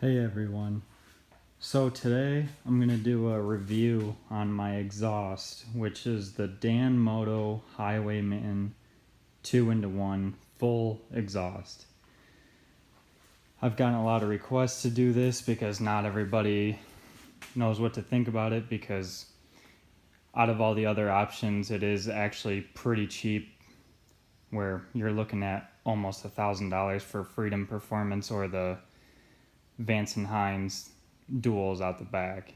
Hey everyone. So today I'm going to do a review on my exhaust, which is the DanMoto Highwayman 2-in-1 full exhaust. I've gotten a lot of requests to do this because not everybody knows what to think about it, because out of all the other options it is actually pretty cheap, where you're looking at almost $1,000 for Freedom Performance or the Vance and Hines duals out the back.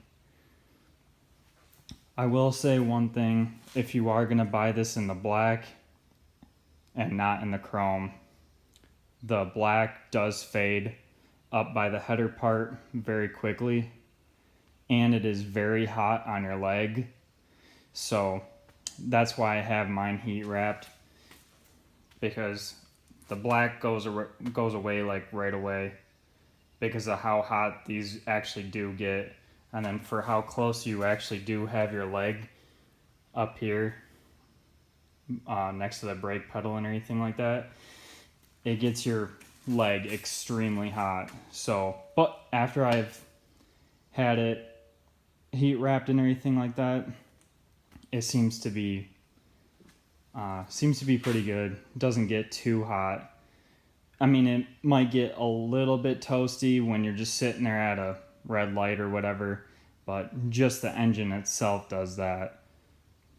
I will say one thing: if you are going to buy this in the black and not in the chrome, the black does fade up by the header part very quickly, and it is very hot on your leg, so that's why I have mine heat wrapped, because the black goes away like right away because of how hot these actually do get. And then for how close you actually do have your leg up here next to the brake pedal and everything like that, it gets your leg extremely hot. So, but after I've had it heat wrapped and everything like that, it seems to be pretty good. It doesn't get too hot. I mean, it might get a little bit toasty when you're just sitting there at a red light or whatever, but just the engine itself does that.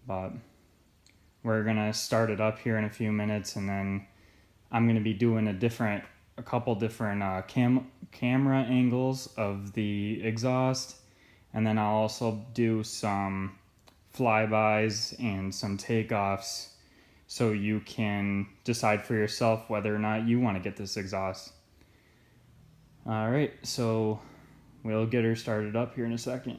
But we're gonna start it up here in a few minutes, and then I'm gonna be doing a couple different camera angles of the exhaust, and then I'll also do some flybys and some takeoffs, so you can decide for yourself whether or not you want to get this exhaust. All right, so we'll get her started up here in a second.